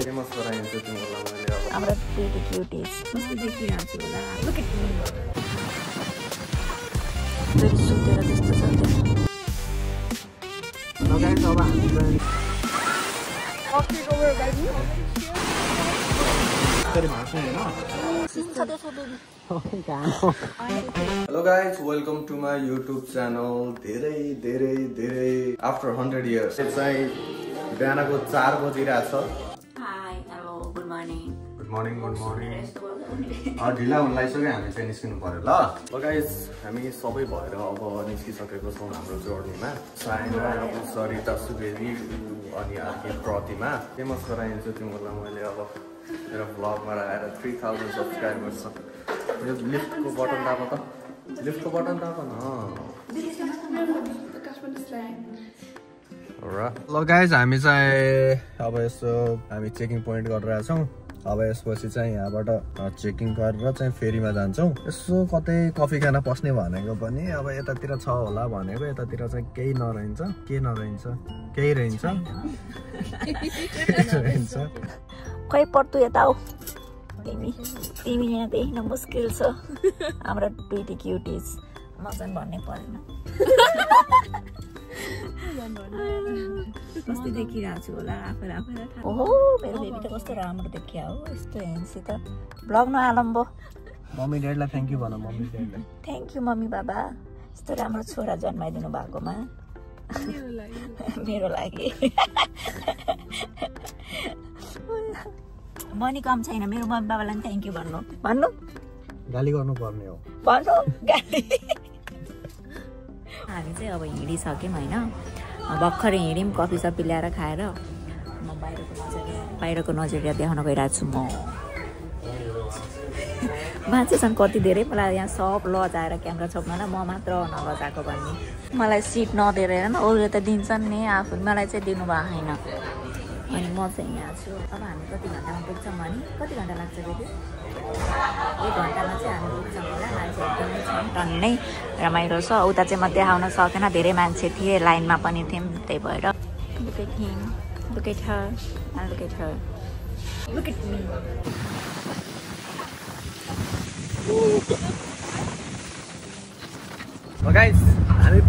Famous गराइन्छ तिमीहरूलाई मैले अब हाम्रो प्रिटी क्युटिज कस्तो देखिरहेको छु होला लुक एट मी फेरि सुतेर त्यस्तो छ ल गाइस अब हामी चाहिँ Hello guys, welcome to my YouTube channel. धेरै after 100 years. चाहिँ बिहानको 4 बजिरहेछ. Hi, hello, good morning. Good morning. ढिला हुन लागिसक्यो हामी चाहिँ निस्किनु पर्यो ल. ल गाइस, हामी सबै भएर अब निस्किसकेको छौँ हाम्रो जर्नीमा. साइना, सरिता, सुवेदी अनि अर्की प्रतिमा फेमस गराइन्छ तिमीहरूलाई मैले अब मेरो भ्लगमा आएर 3000 सब्स्क्राइबर्स छ. यो लिफ्टको बटन दाब त. लिफ्टको बटन दाब न. ल गाइज हामी चाहिँ अब यसो हामी चेकिङ पोइन्ट गरिरहेछौँ. अब यसपछि चाहिँ यहाँबाट चेकिङ गरेर चाहिँ फेरीमा जान्छौँ. यसो कतै कफी खान पस्ने भनेको पनि अब यतातिर छ होला भनेको यतातिर चाहिँ केही नरहन्छ. के नरहन्छ? केही रहन्छ. खै पढ्तु यता हो तिमी यहाँ देखिन मुस्किल छ हाम्रो प्रिटी क्युटिज. म चाहिँ भन्नै परेन कस्तो देखिरहेको छु होला आफैलाई थाहा. ओहो मेरो बेबी त कस्तो राम्रो देखिया हो. यस्तो हेन्सी त ब्लग नआलम्बो. मम्मी ड्याडीलाई थ्याङ्क यू भन. मम्मी ड्याडीलाई थ्याङ्क यू मम्मी बाबा यस्तो राम्रो छोरा जन्माइदिनु भएकोमा मेरो लागि. मनी कम छैन मेरो मम्मी बाबालाई थ्याङ्क यू भन्नु गाली गर्नु पर्ने हो भन्नु गाली. हामी चाहिँ अब हिँडिसक्यौँ होइन. भर्खरै हिँड्यौँ कफी सफी ल्याएर खाएर. म बाहिरको नजरिया देखाउन गइरहेको छु. म मान्छेसँग कति धेरै मलाई यहाँ सब लजाएर क्यामेरा छोप्नलाई म मात्र नलजाएको भन्ने. मलाई सिट नदिएर हेर अरूले त दिन्छन् नि आफू मलाई चाहिँ दिनु भएको छैन. अनि म चाहिँ यहाँ छु. अब हामी कति घन्टामा पुग्छौँ भने कति घन्टा लाग्छ दिदी? 1 घन्टामा चाहिँ हामी पुग्छौँ होला. मान्छे एकदमै छन् टन्नै रमाइलो छ. उता चाहिँ म देखाउन सकेन धेरै मान्छे थिए लाइनमा पनि थियौँ त्यही भएर. Look at him, look at her, and look at her, look at me. Guys हामी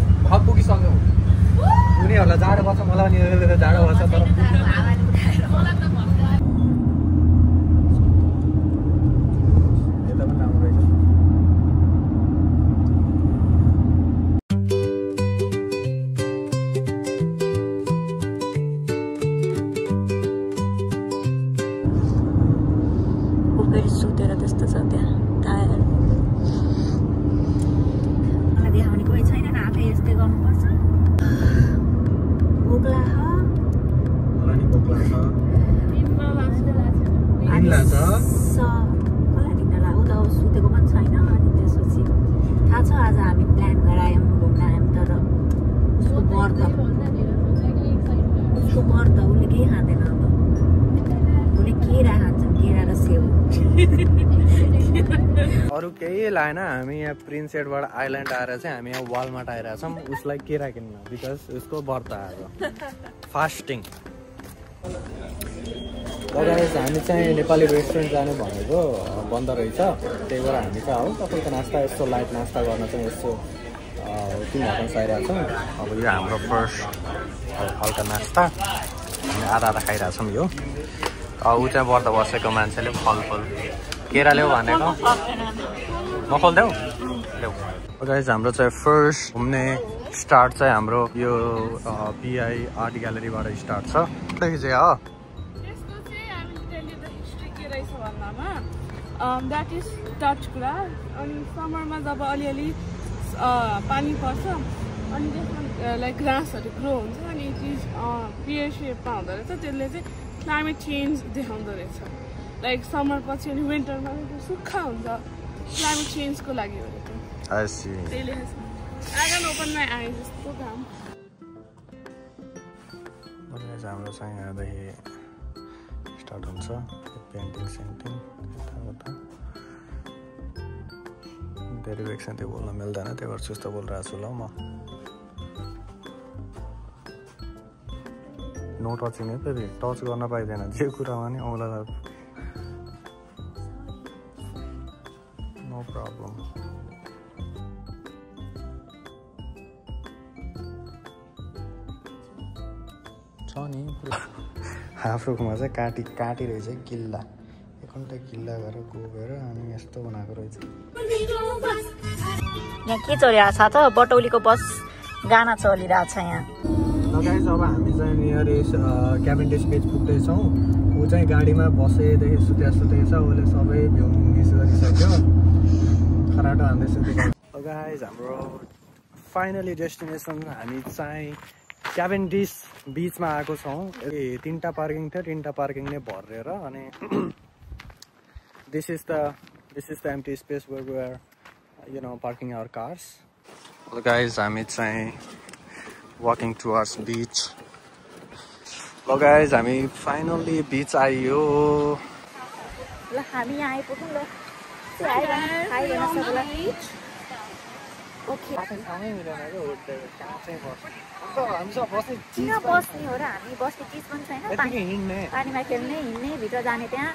पुगिसक्यौँ. उनीहरूलाई जाडो पर्छ मलाई नि जाडो पर्छ तर सुतेर त्यस्तो छ त्यहाँ टायर. मलाई देखाउने कोही छैन आफै यस्तै गर्नुपर्छ. बोक्ला उता सुतेको पनि छैन. अनि त्यसपछि थाहा छ आज हामी प्लान गरायौँ घुम्न आयौँ तर उसको व्रत उसले केही खाँदैन. अब उसले केरा खान्छ केरा र सेउ. अरू केही लाएन. हामी यहाँ प्रिन्स एडवर्ड आइल्यान्ड आएर चाहिँ हामी यहाँ वालमार्ट आइरहेको छौँ उसलाई केरा किन्न बिकज उसको व्रत आएको फास्टिङ. हामी चाहिँ नेपाली रेस्टुरेन्ट जाने भनेको बन्द रहेछ त्यही भएर हामी चाहिँ हो तपाईँको नास्ता यस्तो लाइट नास्ता गर्न चाहिँ यसो 3 हप्ता आइरहेको छौँ. अब यो हाम्रो फर्स्ट हल्का नास्ता हामी आधा खाइरहेछौँ. यो ऊ चाहिँ व्रत बसेको मान्छेले फलफुल केरा ल्याऊ भनेको म खोल्देऊ ल्याऊ. गाइस हाम्रो चाहिँ फर्स्ट घुम्ने स्टार्ट चाहिँ हाम्रो यो पिआई आर्ट ग्यालरीबाट स्टार्ट छ. चाहिँ हो द्याट इज टच कुरा. अनि समरमा जब अलिअलि पानी पर्छ अनि त्यसमा लाइक ग्रासहरू ग्रो हुन्छ अनि इट इज पियर सेपमा हुँदो रहेछ. त्यसले चाहिँ क्लाइमेट चेन्ज देखाउँदो रहेछ. लाइक समर पछि अनि विन्टरमा सुक्खा हुन्छ क्लाइमेट चेन्जको लागि हो. त्यसले आँगन ओपनमा आए जस्तो काम. हाम्रो चाहिँ यहाँदेखि स्टार्ट हुन्छ पेन्टिङ सेन्टिङ यताउता. धेरै एकछिन त्यो बोल्न मिल्दैन त्यही भएर सुस्त बोलिरहेको छु ल. म नो टचिङ है फेरि टच गर्न पाइँदैन जे कुरामा नि औँला नो प्रब्लम छ नि आफ्रोमा चाहिँ काटिरहेछ किल्ला एकपल्ट किल्ला गरेर गोबेर अनि यस्तो बनाएको रहेछ यहाँ के चलिरहेको छ त बटौलीको बस गाना चलिरहेको छ यहाँ गाइस अब हामी चाहिँ नियरेस्ट क्याबिन स्पेस पुग्दैछौँ ऊ चाहिँ गाडीमा बसेदेखि सुतेछ उसले सबै भ्यू मिस गरिसक्यो खराटो हान्दै सुतेको गाइस हाम्रो फाइनली डेस्टिनेसन हामी चाहिँ क्याभेन्डिस बिचमा आएको छौँ तीनटा पार्किङ थियो तीनटा पार्किङ नै भरेर अनि this is the empty space where we are parking our cars. Well guys, हामी चाहिँ walking towards beach. Well guys, हामी finally beach आइयो ल हामी यहाँ आइपुग्यौँ ल ओके किन बस्ने हो र हामी बस्ने चिज पनि छैन पानीमा खेल्ने हिँड्ने भित्र जाने त्यहाँ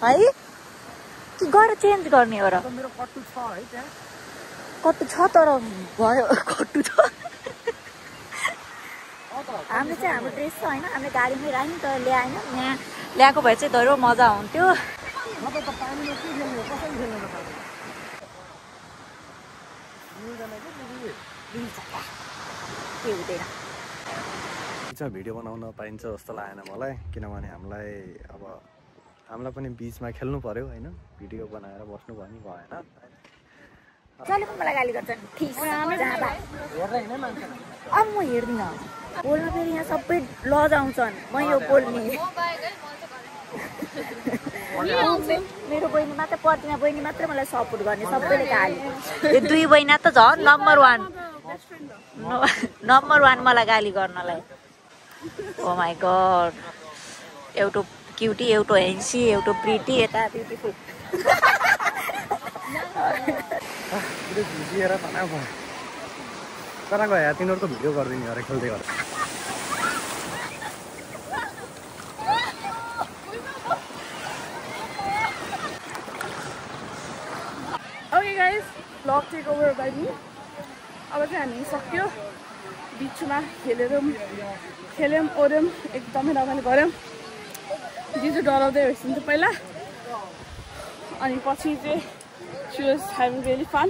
है कि गएर चेन्ज गर्ने हो र मेरो कट्टु छ है त्यहाँ कट्टु छ तर भयो कट्टु छ हामीले चाहिँ हाम्रो ड्रेस छ होइन हामीले गाडीमै राख्यौँ तर ल्याएन यहाँ ल्याएको भए चाहिँ धैरो मजा हुन्थ्यो के हुँदैन भिडियो बनाउन पाइन्छ जस्तो लागेन मलाई किनभने हामीलाई पनि बिचमा खेल्नु पर्यो होइन भिडियो बनाएर बस्नु पनि भएन जसले पनि मलाई गाली गर्छन् अब म हेर्दिनँ बोल्न फेरि यहाँ सबै लज आउँछन् म यो बोल्ने मेरो बहिनी मात्र पर्दिनँ बहिनी मात्र मलाई सपोर्ट गर्ने सबैले गाली यो दुई बहिनी त झन् नम्बर 1 मलाई गाली गर्नलाई ओ माई गड एउटा क्युटी एउटा हेन्सी एउटा प्रिटी यता ब्युटिफुल कता गयो तिनीहरूको भिडियो गरिदिने अरे खेल्दै गर्दा okay guys vlog take over by me अब चाहिँ हामी सक्यो बिचमा खेल्यौँ ओर्यौँ एकदमै रमाइलो गऱ्यौँ जिजु डराउँदै भइसक्यो पहिला अनि पछि चाहिँ she was having really fun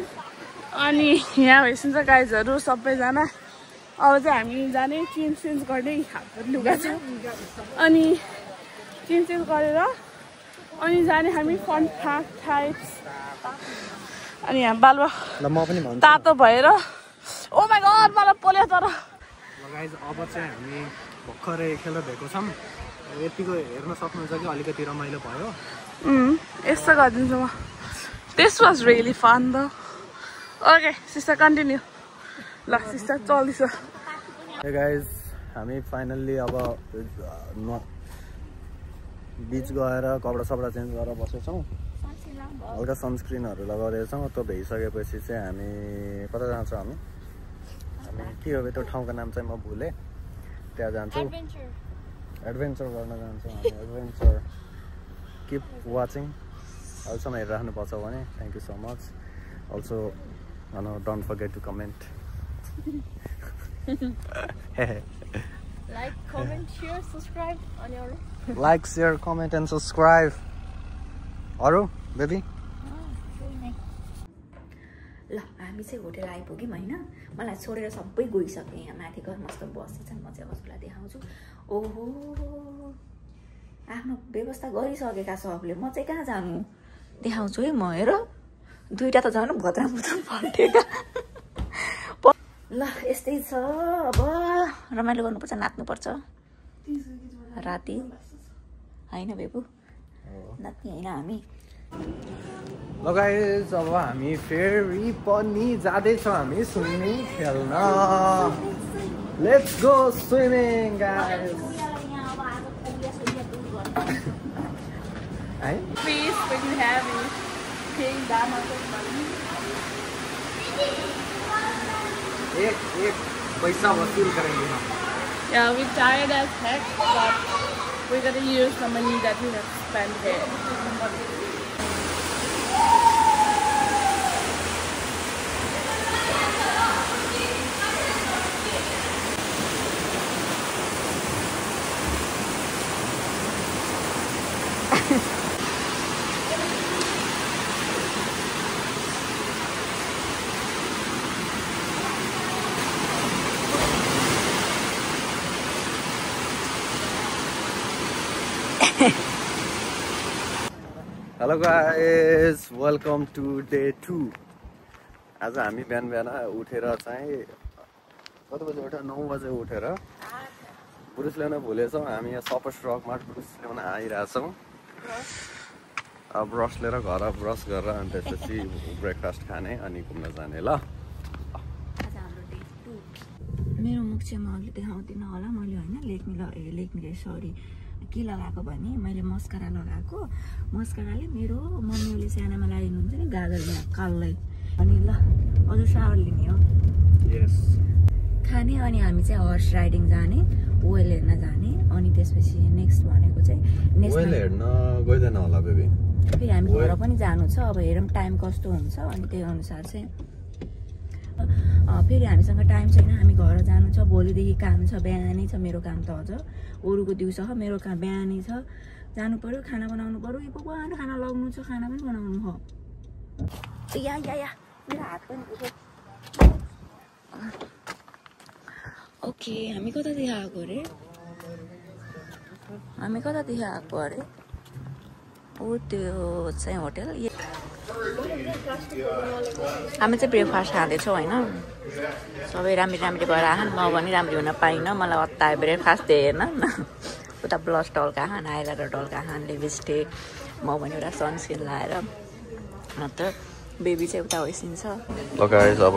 अनि यहाँ भइसक्छ गाइजहरू सबैजना अब चाहिँ हामी जाने चेन्ज गर्ने हातको लुगा छ अनि चेन्ज गरेर अनि जाने हामी फन टाइप्स अनि यहाँ बालुवा तातो भएर ओ माई गड मलाई पोल्यो तर गाइज अब चाहिँ हामी भर्खरै खेल्न भएको छौँ यतिको हेर्न सक्नुहुन्छ कि अलिकति रमाइलो भयो यस्तो गरिदिन्छु म this was really fun the okay sister continue ल सिस्टर चल्दैछ हे गाइज हामी फाइनल्ली अब बिच गएर कपडा सपडा चेन्ज गरेर बसेछौँ हल्का सनस्क्रिनहरू लगाउँदैछौँ त्यो भइसकेपछि चाहिँ हामी कता जान्छौँ हामी के हो त्यो ठाउँको नाम चाहिँ म भुलेँ त्यहाँ जान्छौँ एडभेन्चर गर्न जान्छौँ हामी एडभेन्चर किप वाचिङ अहिलेसम्म हेरिराख्नुपर्छ भने thank you so much also don't forget to comment like comment share subscribe अनि अरू like share comment and subscribe अरू बेबी ल हामी चाहिँ होटेल आइपुग्यौँ होइन मलाई छोडेर सबै गइसक्यो यहाँ माथि घर मस्त बसेछन् म चाहिँ हजुरलाई देखाउँछु ओहो आफ्नो व्यवस्था गरिसकेका सबले म चाहिँ कहाँ जानु देखाउँछु है म हेर दुईटा त झन् भद्रामुद्रा फल्टेका ल यस्तै छ अब रमाइलो गर्नुपर्छ नाच्नुपर्छ राति होइन बेबु नाच्ने होइन हामी ल गाइस अब हामी फेरि पनि जाँदैछौँ हामी स्विमिङ खेल्न लेट्स गो स्विमिङ गाइस है Please, when you have it, paying that much of money. एक पैसा वसूल करेंगे हम Yeah, we're tired as heck, but we're gonna use the money that we have spent here. Hello guys welcome to day 2 आज हामी बिहान बिहान उठेर चाहिँ कति बजे उठेर 9 बजे उठेर ब्रुस ल्याउन भुलेछौँ हामी यहाँ सपर्स रकमा ब्रुस ल्याउन आइरहेछौँ अब ब्रस लिएर घर ब्रस गरेर अनि त्यसपछि ब्रेकफास्ट खाने अनि घुम्न जाने ल मेरो मुख चाहिँ म अघि देखाउँदिनँ होला मैले होइन लेख्ने सरी के लगाएको भने मैले मस्कारा लगाएको मस्काराले मेरो मम्मीले सानामा लगाइदिनुहुन्छ नि गाजरले कालै अनि ल अझ सावर लिने हो यस खाने अनि हामी चाहिँ हर्स राइडिङ जाने वेल हेर्न जाने अनि त्यसपछि नेक्स्ट भनेको चाहिँ वेल हेर्न गइदैन होला बेबी फेरि हामी घर पनि जानु छ अब हेरौँ टाइम कस्तो हुन्छ अनि त्यही अनुसार चाहिँ फेरि हामीसँग टाइम छैन हामी घर जानु छ भोलिदेखि काम छ बिहानै छ मेरो काम त अझ अरूको दिउँसो छ मेरो काम बिहानै छ जानु पर्यो खाना बनाउनु पर्यो यो भगवान खाना लगाउनु छ खाना पनि बनाउनु हो या मेरो हात पनि दुख्यो ओके हामी कतादेखि आएको अरे ओ त्यो चाहिँ होटेल हामी चाहिँ ब्रेकफास्ट खाँदैछौँ होइन सबै राम्री भएर आएन म पनि राम्री हुन पाइनँ मलाई हतार ब्रेकफास्ट दिएन उता ब्लस टल्का खान आएर टल्का खान लिपस्टिक म पनि एउटा सनस्क्रिन लाएर अन्त बेबी चाहिँ उता होइसिन्छ ल गाइस अब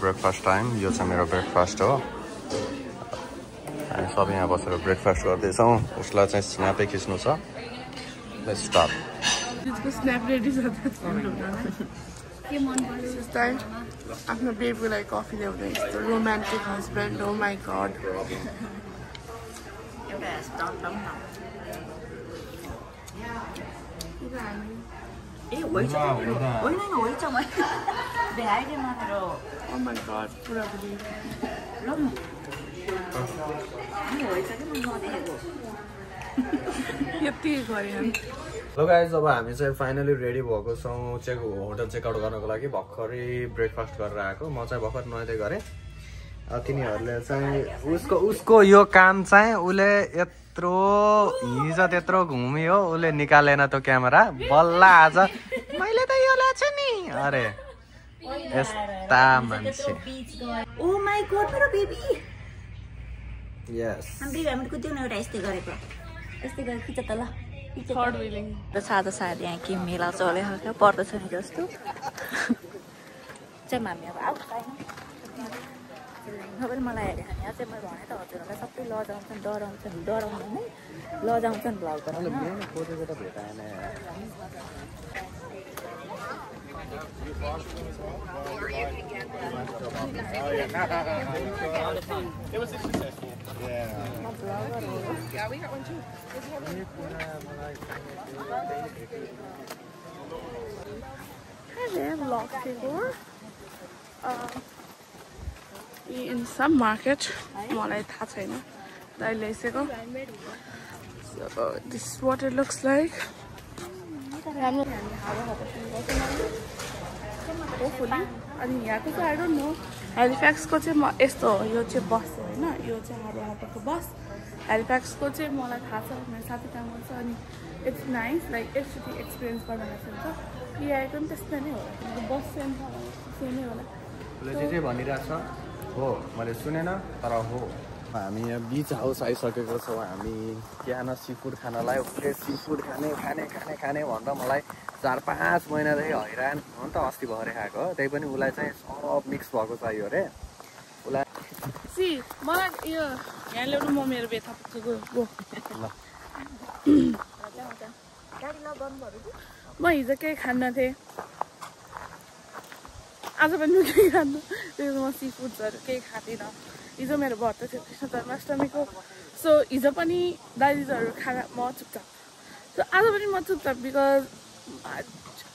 ब्रेकफास्ट टाइम यो चाहिँ मेरो ब्रेकफास्ट हो हामी सबै यहाँ बसेर ब्रेकफास्ट गर्दैछौँ उसलाई चाहिँ स्न्यापै खिच्नु छ लेट्स स्टार्ट त्यसको स्न्याप रेडी छ के मन पर्छ आफ्नो बेबीको लागि कफी ल्याउँदै यस्तो रोमान्टिक हस्बेन्ड हो माई गड यति गऱ्यो ल गाइस अब हामी चाहिँ फाइनली रेडी भएको छौँ होटल चेकआउट गर्नको लागि भर्खरै ब्रेकफास्ट गरेर आएको म चाहिँ भर्खर नुहाइदै गरेँ तिनीहरूले चाहिँ उसको यो काम चाहिँ उसले यत्रो हिजो त्यत्रो घुम्यो उसले निकालेन त्यो क्यामेरा बल्ल आज मैले त यो ल्याएको छु नि अरे यस्ता मान्छे ओ माई गॉड मेरो बेबी यस हामी कुद्यौँ न एउटा यस्तै गरेको यस्तै गरेर खिच त ल थर्ड विलिङ र सायद यहाँ के मेला चल्यो हल्का पर्दछ नि जस्तो चाहिँ हामी अब आउट छैन सबैले मलाई हेरेर यहाँ चाहिँ मैले भने त हजुरहरूलाई सबै लजाउँछन् डराउँदैन लजाउँछन् भ्लग गरेर Yeah, we got one too. Hi there, vlog figure. In some market, मलाई थाहा छैन दाइले ल्याइसक्यो So this is what it looks like. Hopefully, अनि यहाँको चाहिँ I don't know. हेलिफ्याक्सको चाहिँ म यस्तो हो यो चाहिँ बस हो होइन यो चाहिँ हावाको बस हेलिफ्याक्सको चाहिँ मलाई थाहा छ मेरो साथी काम गर्छ अनि इट्स नाइस लाइक एकचोटि एक्सपिरियन्स गर्न सक्छ आएको पनि त्यस्तै नै हो बस सेमै होला उसले जे भनिरहेको छ हो मैले सुनेन तर हो हामी यहाँ बीच हाउस आइसकेको छौँ। हामी बिहान सी फुड खानलाई उसले सी फुड खाने भनेर मलाई 4-5 महिनादेखि हैरान हो नि त। अस्ति भरे खाएको त्यही पनि उसलाई चाहिँ सब मिक्स भएको चाहियो अरे उसलाई। मलाई यो यहाँ ल्याउनु म मेरो बेथा पुग्छु गो। म हिजो केही खान्न थिएँ, आज पनि म केही खान्न। त्यो म सी फुड्सहरू केही खाँदिनँ। हिजो मेरो व्रत थियो कृष्ण जन्माष्टमीको। सो हिजो पनि दाइजहरू खाना म चुपचाप। सो आज पनि म चुपचाप because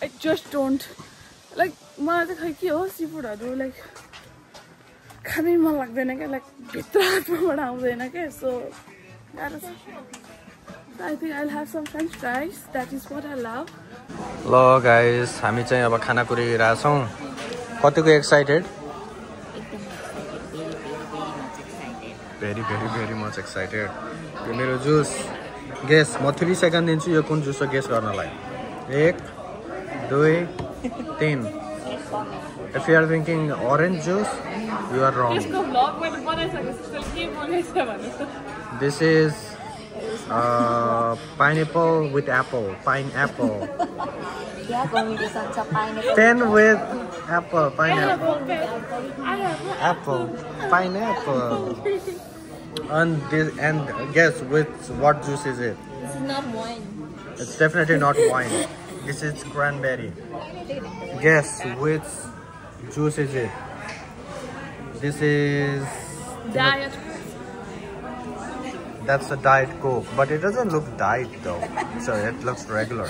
I just don't like. मलाई चाहिँ खै के हो सी फुडहरू लाइक खानै मन लाग्दैन क्या, लाइक भित्र आत्माबाट आउँदैन क्या। So I think I have some French fries, that is what I love. ल गाइस हामी चाहिँ अब खाना कुरिरहेछौँ। कतिको एक्साइटेड? Very much excited. यो मेरो जुस गेस म 3 सेकेन्ड दिन्छु यो कुन जुस हो गेस गर्नलाई। 1 2 3। If you are thinking orange juice, you are wrong. This is pineapple with apple. Pineapple. 10 with apple. Pineapple. Apple. Pineapple. And guess what juice is it? This is not wine. It's definitely not wine. This is cranberry. Guess which juice is it? This is Diet. That's a Diet Coke, but it doesn't look diet though. So it looks regular.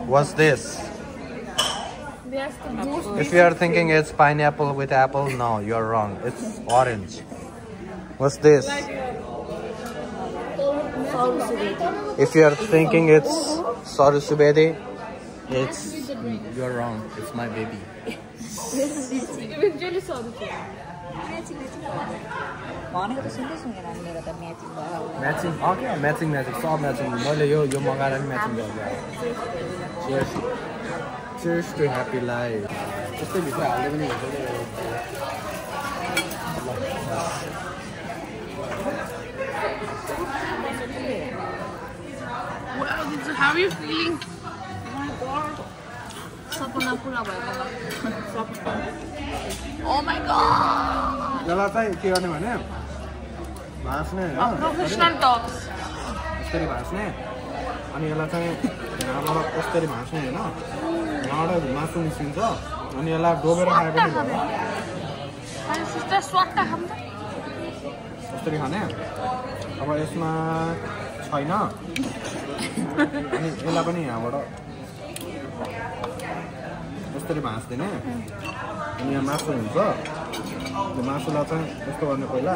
What's this? If you are thinking it's pineapple with apple, no, you're wrong. It's orange. What's this? If you are thinking it's Sarusubedi, you're wrong. It's my baby. Eventually Sarusubedi. Matching? Okay, matching. Stop matching. You mangara ni matching Cheers. Cheers to happy life. How are you feeling? Oh my god! यसलाई चाहिँ के गर्ने भने भाँच्ने हैन, Professional dogs. यसरी भाँच्ने अनि यसलाई चाहिँ यहाँबाट यसरी भाँच्ने हैन, यहाँबाट मासु निस्किन्छ अनि यसलाई डोबेर खाए पनि हुन्छ। अनि सिस्टर स्वाट्टा खान्छ। यसरी खाने। अब यसमा छैन अनि यसलाई पनि यहाँबाट यसरी भाँच्दिने अनि यहाँ मासु हुन्छ। यो मासुलाई चाहिँ यस्तो गर्ने पहिला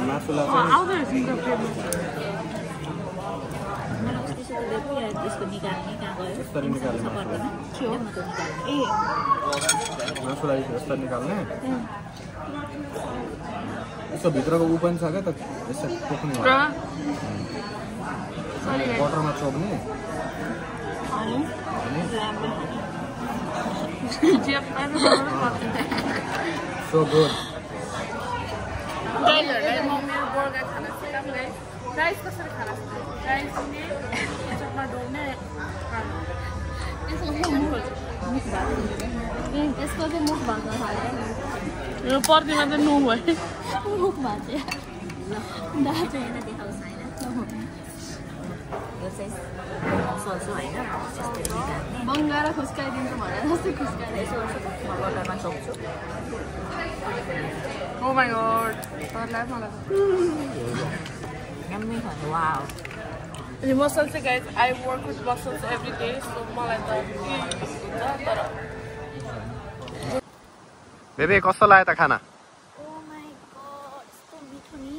मासुलाई चाहिँ यसरी निकाल्ने मासुलाई यसरी निकाल्ने। यसो भित्रको उ पनि छ क्या त यसरी टोक्ने बटरमा चोक्ने। So good. यो पर्दिमा चाहिँ नु भयो। बङ्गाएर खुस्काइदिन्छु भनेर जस्तै खुस्काइदिन्छु। Oh my god. Wow. The muscles, guys, I work with muscles every day, so मलाई त बेबी कस्तो लाग्यो त खाना? Oh my god, यस्तो मिठो नि।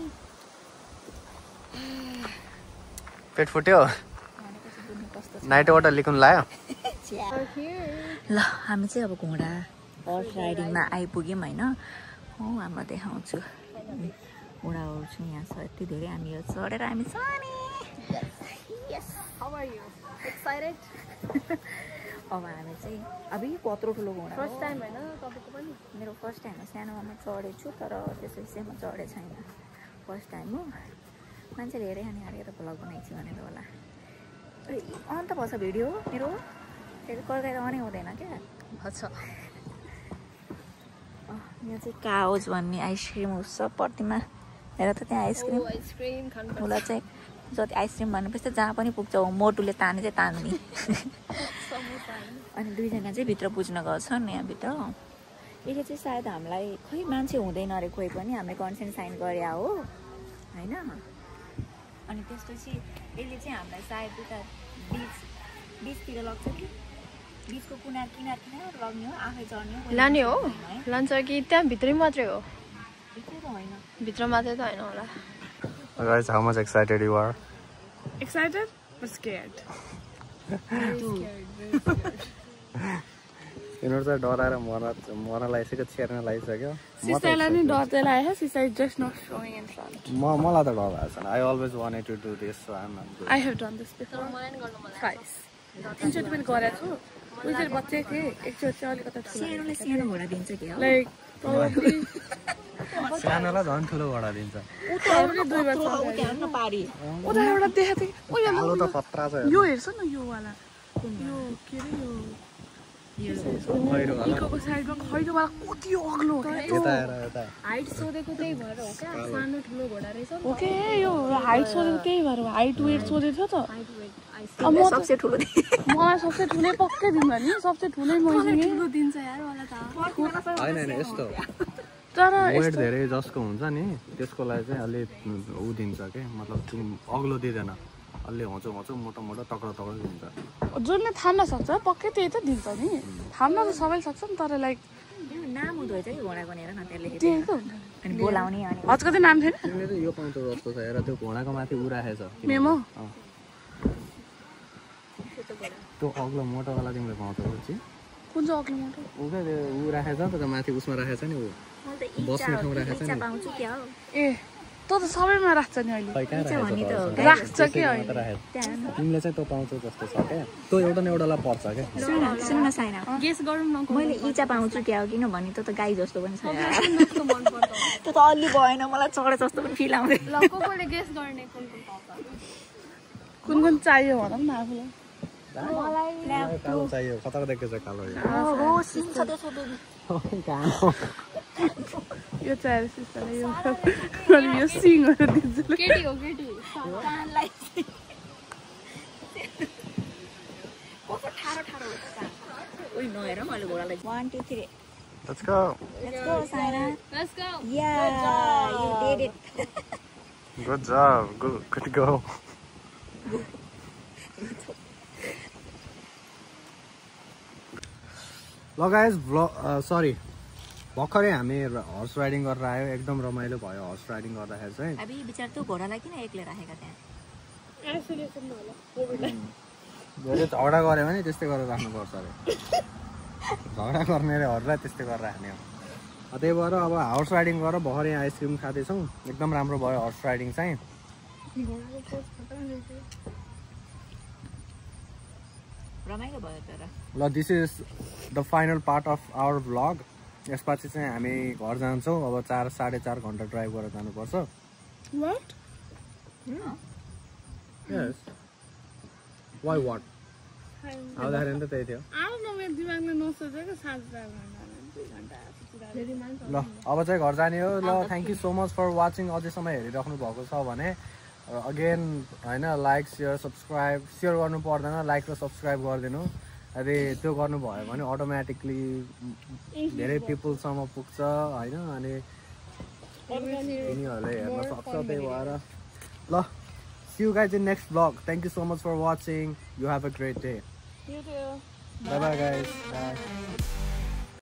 पेट फुट्यो? नाइटबाट लिकुन लायो? ल हामी चाहिँ अब घोडा हर्स राइडिङमा आइपुग्यौँ होइन। हो म देखाउँछु घोडाहरू छ यहाँ छ यति धेरै। हामी यो चढेर हामी छ नि। How are you? Excited? अब हामी चाहिँ अब कत्रो ठुलो घोडा फर्स्ट टाइम हैन तपाईको पनि मेरो फर्स्ट टाइम हो सानोमा म चढेको छु तर त्यसपछि चाहिँ म चढेको छैन फर्स्ट टाइम हो मान्छेले हेरे खाने हालेर भ्लग बनाएको छु भनेर होला अन्त भन्छ भिडियो मेरो फेरि कहिले अनै हुँदैन क्या भन्छ यहाँ चाहिँ काउज भन्ने आइसक्रिम हुन्छ प्रतिमा हेर त त्यहाँ आइसक्रिम आइसक्रिम खानु उसलाई चाहिँ जति आइसक्रिम भन्नुपर्छ जहाँ पनि पुग्छ मोटुले ताने चाहिँ तान्ने अनि दुईजना चाहिँ भित्र पुज्न गएको छन् यहाँभित्र यसले चाहिँ सायद हामीलाई खै मान्छे हुँदैन अरे कोही पनि हामीले कन्सेन्ट साइन गरे हो होइन अनि त्यसपछि यसले चाहिँ हामीलाई सायद उता बिचतिर लग्छ कि बिचको किनार लग्ने हो आफै चढ्ने हो लाने हो लान्छ कि त्यहाँ भित्रै मात्रै हो भित्रै त होइन भित्र मात्रै त हैन होला Guys, how much excited you are? excited but scared यिनीहरू चाहिँ डराएर मर्न लागिसक्यो छेर्न लागिसक्यो सिस्टरलाई नि डर चाहिँ लागेको sister is just not showing in front मलाई त डर लागेको छैन I always wanted to do this so I have done this before मलाई नि गर्नु मन लाग्छ एकचोटि पनि गरेको छु उयो चाहिँ बच्चे थिएँ एकचोटि चाहिँ अलिकति सानोले सानो घोडा दिन्छ कि लाइक प्रोबब्ली सानोलाई झन् ठुलो घोडा दिन्छ पारी उता एउटा देखेको थिएँ कालो त खतरा छ यो हेर्छ न यो वाला यो के अरे यो इकोको साइडमा खैरोवाला कति अग्लो हो यता हेर यता हाइट सोधेको त्यही भएर हो क्या सानो ठुलो घोडा रहेछ ओके यो हाइट सोधेको त्यही भएर हो हाइट वेट सोधेको थियो त सबसे ठुलो मलाई सबसे ठुलै पक्कै दिन्छ नि सबसे ठुलै मैले ठुलो दिन्छ यार वाला त होइन यस्तो तर वेट धेरै जसको हुन्छ नि त्यसको लागि चाहिँ अलि ऊ दिन्छ के मतलब अग्लो दिँदैन अलि होचो मोटो तक्रो दिन्छ जसले थाम्न सक्छ पक्कै त्यही त दिन्छ नि थाम्न त सबैले सक्छ नि तर लाइक नाम हुँदो रहेछ कि घोडाको हेर न त्यसले त्यही त अनि बोलाउने अनि हजको चाहिँ नाम थिएन तिमीले त यो पाउँछ जस्तो छ हेर त्यो घोडाको माथि उ राखेछ मेमो त्यो अग्लो मोटोवाला तिमीले पाउँछ कुन चाहिँ अग्लो मोटो ऊ राखेछ त माथि उसमा राखेछ नि ऊ बस्ने ठाउँ राखेछ नि पाउँछु क्या हो ए त सबैमा राख्छ नि अहिले राख्छ कि अहिले तिमीले चाहिँ त्यो पाउँछौ जस्तो छ क्या त्यो एउटा न एउटालाई पर्छ क्या सुन न साइना गेस गरौँ न मैले इचा पाउँछु क्या हो किनभने त्यो त गाई जस्तो पनि छ जस्तो मन पर्छ त्यो त अलि भएन मलाई चढे जस्तो पनि फिल आउँदैन ल कोले गेस गर्ने कुन पाउँछ कुन चाहियो भनौँ न आफूलाई कालो चाहियो खतरा देखेको छ कालो हो सिन छ त्यसो बेबी यो चाहियो सिस्टरले यो सिङहरू दिन्छु केटी हो केटी कानलाई कस्तो ठाडो ओइ नहेर मैले घोडालाई 1 2 3 Let's go. Let's go, Saina. Let's go Yeah, you did it. Good job. Good to go. ल गाइस सरी भर्खरै हामी हर्स राइडिङ गरेर आयो एकदम रमाइलो भयो हर्स राइडिङ गर्दाखेरि चाहिँ अबि बिचार त्यो घोडालाई किन एक्लै राखेका त्यहाँ धेरै झगडा गऱ्यो भने त्यस्तै गरेर राख्नुपर्छ अरे झगडा गर्नेहरूलाई त्यस्तै गरेर राख्ने हो त्यही भएर अब हर्स राइडिङ गरेर भर्खर यहाँ आइसक्रिम खाँदैछौँ एकदम राम्रो भयो हर्स राइडिङ चाहिँ रमाइलो भयो तर ल this is the final part of our vlog यसपछि चाहिँ हामी घर जान्छौँ अब 4-4.5 घन्टा ड्राइभ गरेर जानुपर्छ What? Yes. Why what? आउँदाखेरि त त्यही थियो मेरो दिमागले नसोचेको 7-4 घन्टा ल अब चाहिँ घर जाने हो ल thank you so much for watching अझैसम्म हेरिराख्नु भएको छ भने अगेन होइन लाइक सब्सक्राइब गर्नु पर्दैन लाइक र सब्सक्राइब गरिदिनु यदि त्यो गर्नुभयो भने अटोमेटिकली धेरै पिपलसम्म पुग्छ होइन अनि तिनीहरूले हेर्न सक्छ त्यही भएर ल see you guys in next vlog thank you so much for watching you have a great day bye bye guys by